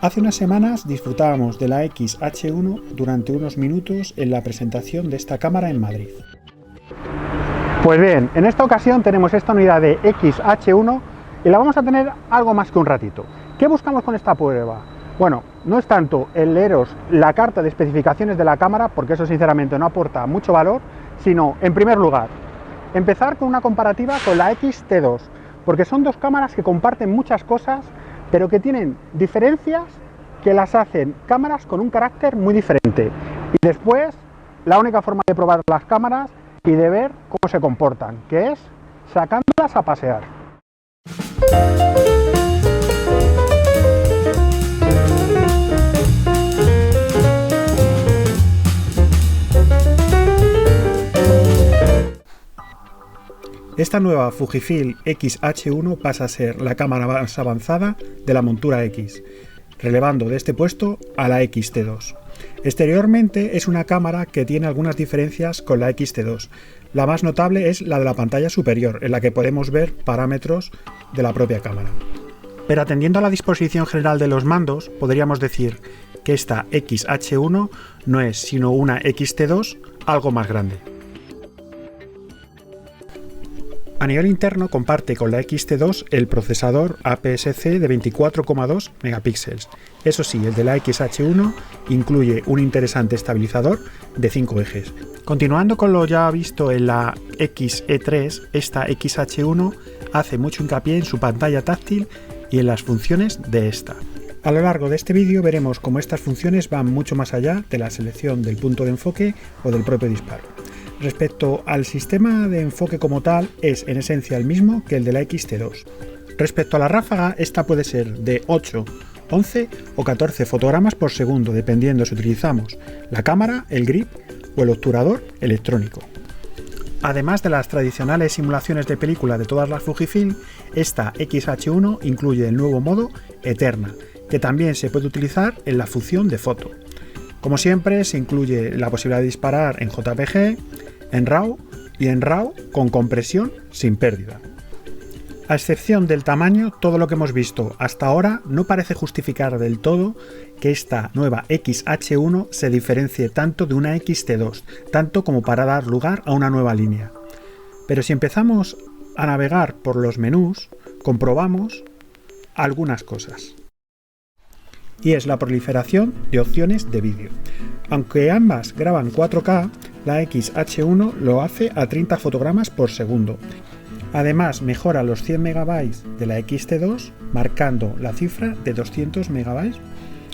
Hace unas semanas disfrutábamos de la X-H1 durante unos minutos en la presentación de esta cámara en Madrid. Pues bien, en esta ocasión tenemos esta unidad de X-H1 y la vamos a tener algo más que un ratito. ¿Qué buscamos con esta prueba? Bueno, no es tanto el leeros la carta de especificaciones de la cámara, porque eso sinceramente no aporta mucho valor, sino, en primer lugar, empezar con una comparativa con la X-T2, porque son dos cámaras que comparten muchas cosas, pero que tienen diferencias que las hacen cámaras con un carácter muy diferente. Y después, la única forma de probar las cámaras y de ver cómo se comportan, que es sacándolas a pasear. Esta nueva Fujifilm X-H1 pasa a ser la cámara más avanzada de la montura X, relevando de este puesto a la X-T2. Exteriormente es una cámara que tiene algunas diferencias con la X-T2. La más notable es la de la pantalla superior, en la que podemos ver parámetros de la propia cámara. Pero atendiendo a la disposición general de los mandos, podríamos decir que esta X-H1 no es sino una X-T2 algo más grande. A nivel interno comparte con la X-T2 el procesador APS-C de 24,2 megapíxeles. Eso sí, el de la X-H1 incluye un interesante estabilizador de 5 ejes. Continuando con lo ya visto en la X-E3, esta X-H1 hace mucho hincapié en su pantalla táctil y en las funciones de esta. A lo largo de este vídeo veremos cómo estas funciones van mucho más allá de la selección del punto de enfoque o del propio disparo. Respecto al sistema de enfoque como tal, es en esencia el mismo que el de la X-T2. Respecto a la ráfaga, esta puede ser de 8, 11 o 14 fotogramas por segundo, dependiendo si utilizamos la cámara, el grip o el obturador electrónico. Además de las tradicionales simulaciones de película de todas las Fujifilm, esta X-H1 incluye el nuevo modo Eterna, que también se puede utilizar en la función de foto. Como siempre, se incluye la posibilidad de disparar en JPG, en RAW y en RAW con compresión sin pérdida. A excepción del tamaño, todo lo que hemos visto hasta ahora no parece justificar del todo que esta nueva X-H1 se diferencie tanto de una X-T2, tanto como para dar lugar a una nueva línea. Pero si empezamos a navegar por los menús, comprobamos algunas cosas. Y es la proliferación de opciones de vídeo. Aunque ambas graban 4K, la X-H1 lo hace a 30 fotogramas por segundo. Además, mejora los 100 MB de la X-T2, marcando la cifra de 200 MB.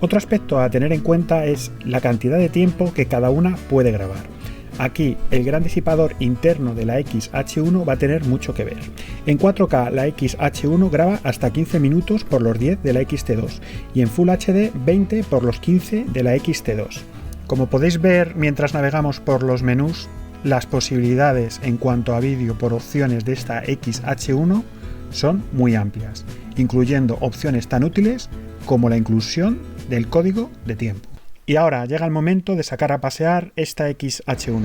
Otro aspecto a tener en cuenta es la cantidad de tiempo que cada una puede grabar. Aquí el gran disipador interno de la X-H1 va a tener mucho que ver. En 4K la X-H1 graba hasta 15 minutos por los 10 de la X-T2 y en Full HD 20 por los 15 de la X-T2. Como podéis ver mientras navegamos por los menús, las posibilidades en cuanto a vídeo por opciones de esta X-H1 son muy amplias, incluyendo opciones tan útiles como la inclusión del código de tiempo. Y ahora llega el momento de sacar a pasear esta X-H1.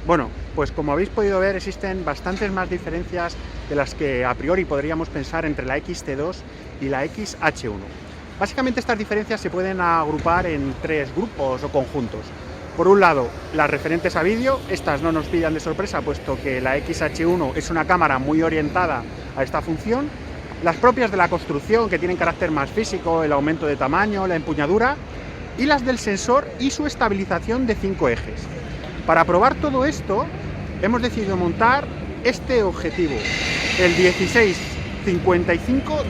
Bueno, pues como habéis podido ver existen bastantes más diferencias de las que a priori podríamos pensar entre la X-T2 y la X-H1. Básicamente estas diferencias se pueden agrupar en tres grupos o conjuntos. Por un lado, las referentes a vídeo, estas no nos pillan de sorpresa puesto que la X-H1 es una cámara muy orientada a esta función. Las propias de la construcción, que tienen carácter más físico, el aumento de tamaño, la empuñadura, y las del sensor y su estabilización de 5 ejes. Para probar todo esto, hemos decidido montar este objetivo, el 16-55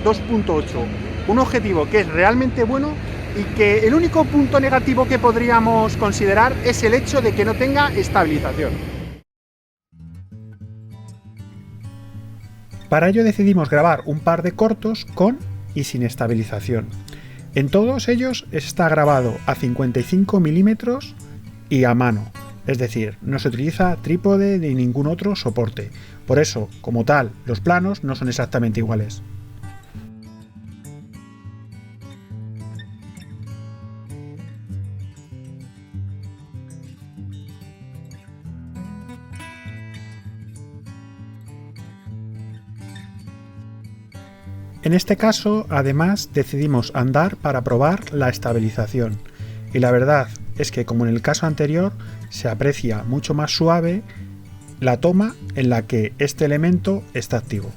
2.8, un objetivo que es realmente bueno y que el único punto negativo que podríamos considerar es el hecho de que no tenga estabilización. Para ello decidimos grabar un par de cortos con y sin estabilización. En todos ellos está grabado a 55 milímetros y a mano, es decir, no se utiliza trípode ni ningún otro soporte. Por eso, como tal, los planos no son exactamente iguales. En este caso, además, decidimos andar para probar la estabilización. Y la verdad es que, como en el caso anterior, se aprecia mucho más suave la toma en la que este elemento está activo.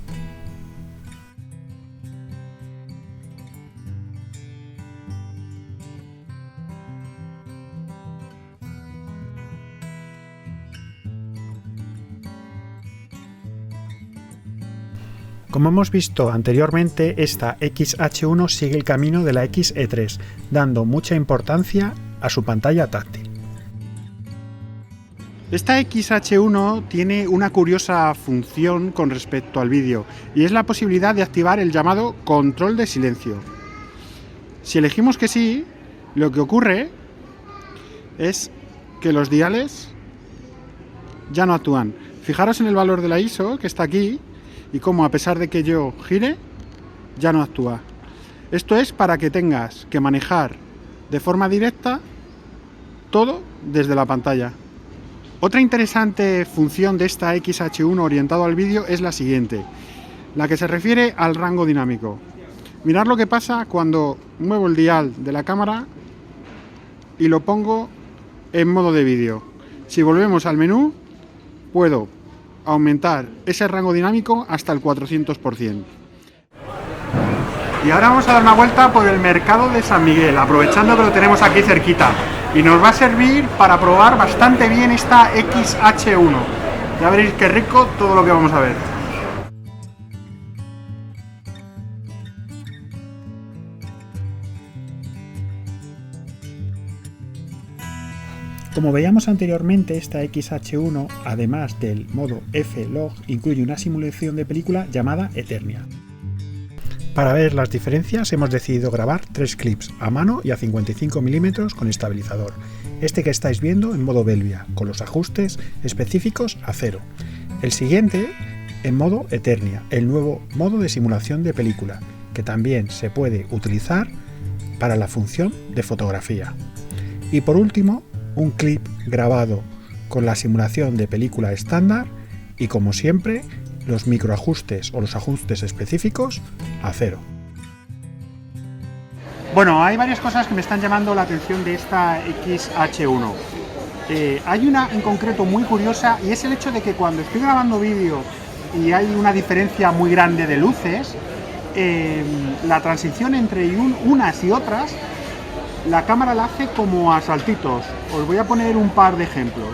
Como hemos visto anteriormente, esta XH1 sigue el camino de la XE3, dando mucha importancia a su pantalla táctil. Esta XH1 tiene una curiosa función con respecto al vídeo, y es la posibilidad de activar el llamado control de silencio. Si elegimos que sí, lo que ocurre es que los diales ya no actúan. Fijaros en el valor de la ISO, que está aquí, y como a pesar de que yo gire, ya no actúa. Esto es para que tengas que manejar de forma directa todo desde la pantalla. Otra interesante función de esta XH1 orientado al vídeo es la siguiente, la que se refiere al rango dinámico. Mirad lo que pasa cuando muevo el dial de la cámara y lo pongo en modo de vídeo. Si volvemos al menú, puedo aumentar ese rango dinámico hasta el 400%. Y ahora vamos a dar una vuelta por el mercado de San Miguel, aprovechando que lo tenemos aquí cerquita. Y nos va a servir para probar bastante bien esta XH1. Ya veréis qué rico todo lo que vamos a ver. Como veíamos anteriormente, esta XH1, además del modo F-Log, incluye una simulación de película llamada Eternia. Para ver las diferencias hemos decidido grabar 3 clips a mano y a 55 mm con estabilizador. Este que estáis viendo en modo Belvia, con los ajustes específicos a 0. El siguiente en modo Eternia, el nuevo modo de simulación de película, que también se puede utilizar para la función de fotografía. Y por último, un clip grabado con la simulación de película estándar y, como siempre, los microajustes o los ajustes específicos a 0. Bueno, hay varias cosas que me están llamando la atención de esta XH1. Hay una en concreto muy curiosa, y es el hecho de que cuando estoy grabando vídeo y hay una diferencia muy grande de luces, la transición entre unas y otras, la cámara la hace como a saltitos. Os voy a poner un par de ejemplos.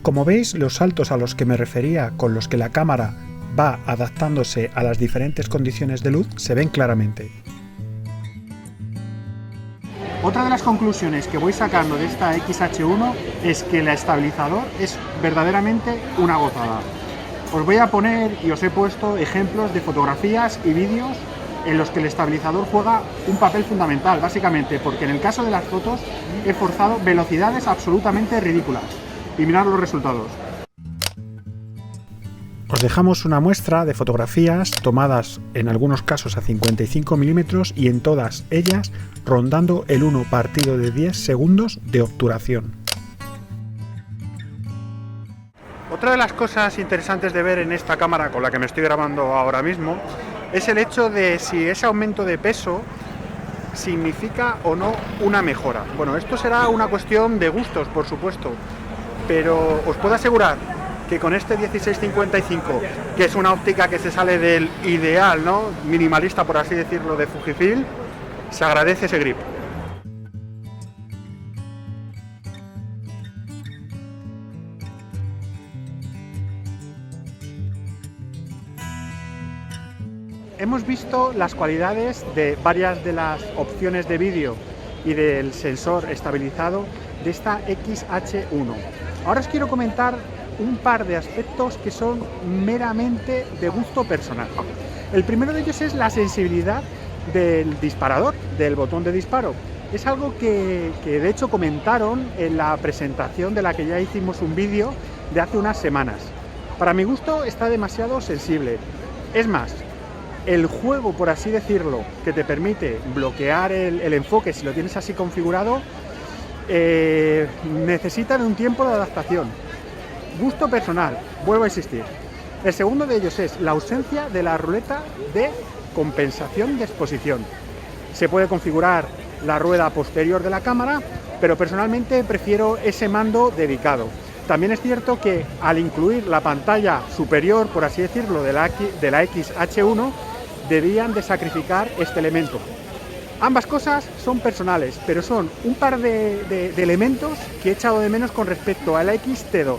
Como veis, los saltos a los que me refería, con los que la cámara va adaptándose a las diferentes condiciones de luz, se ven claramente. Otra de las conclusiones que voy sacando de esta XH1 es que el estabilizador es verdaderamente una gozada. Os voy a poner, y os he puesto, ejemplos de fotografías y vídeos en los que el estabilizador juega un papel fundamental, básicamente porque en el caso de las fotos he forzado velocidades absolutamente ridículas. Y mirad los resultados. Os dejamos una muestra de fotografías tomadas en algunos casos a 55 mm y en todas ellas rondando el 1/10 segundos de obturación. Otra de las cosas interesantes de ver en esta cámara con la que me estoy grabando ahora mismo es el hecho de si ese aumento de peso significa o no una mejora. Bueno, esto será una cuestión de gustos, por supuesto, pero os puedo asegurar que con este 16-55, que es una óptica que se sale del ideal, ¿no?, minimalista, por así decirlo, de Fujifilm, se agradece ese grip. Hemos visto las cualidades de varias de las opciones de vídeo y del sensor estabilizado de esta XH1. Ahora os quiero comentar un par de aspectos que son meramente de gusto personal. El primero de ellos es la sensibilidad del disparador, del botón de disparo. Es algo que de hecho comentaron en la presentación de la que ya hicimos un vídeo de hace unas semanas. Para mi gusto está demasiado sensible. Es más, el juego, por así decirlo, que te permite bloquear el enfoque si lo tienes así configurado, necesita de un tiempo de adaptación. Gusto personal, vuelvo a insistir. El segundo de ellos es la ausencia de la ruleta de compensación de exposición. Se puede configurar la rueda posterior de la cámara, pero personalmente prefiero ese mando dedicado. También es cierto que al incluir la pantalla superior, por así decirlo, de la XH1, debían de sacrificar este elemento. Ambas cosas son personales, pero son un par de elementos que he echado de menos con respecto a la XT2.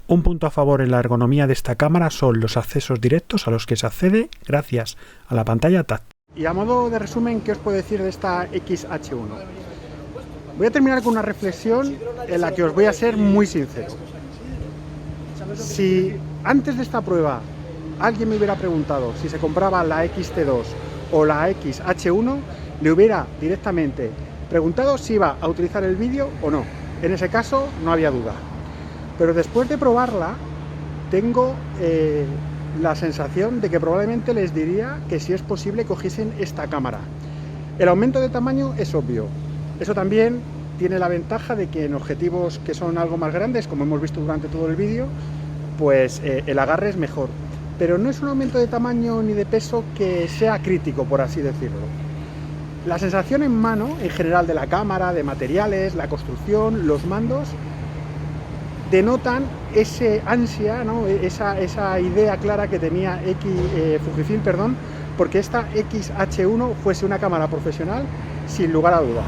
Un punto a favor en la ergonomía de esta cámara son los accesos directos a los que se accede gracias a la pantalla táctil. Y a modo de resumen, ¿qué os puedo decir de esta XH1? Voy a terminar con una reflexión en la que os voy a ser muy sincero. Si antes de esta prueba alguien me hubiera preguntado si se compraba la XT2 o la XH1, le hubiera directamente preguntado si iba a utilizar el vídeo o no. En ese caso no había duda. Pero después de probarla, tengo la sensación de que probablemente les diría que si es posible cogiesen esta cámara. El aumento de tamaño es obvio. Eso también tiene la ventaja de que en objetivos que son algo más grandes, como hemos visto durante todo el vídeo, pues el agarre es mejor. Pero no es un aumento de tamaño ni de peso que sea crítico, por así decirlo. La sensación en mano, en general, de la cámara, de materiales, la construcción, los mandos, denotan ese ansia, ¿no? esa idea clara que tenía Fujifilm, porque esta XH1 fuese una cámara profesional sin lugar a dudas.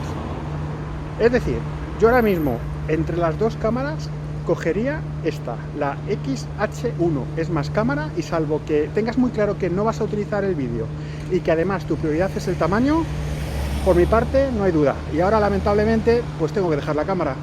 Es decir, yo ahora mismo entre las dos cámaras cogería esta, la XH1. Es más cámara y salvo que tengas muy claro que no vas a utilizar el vídeo y que además tu prioridad es el tamaño, por mi parte no hay duda. Y ahora lamentablemente pues tengo que dejar la cámara.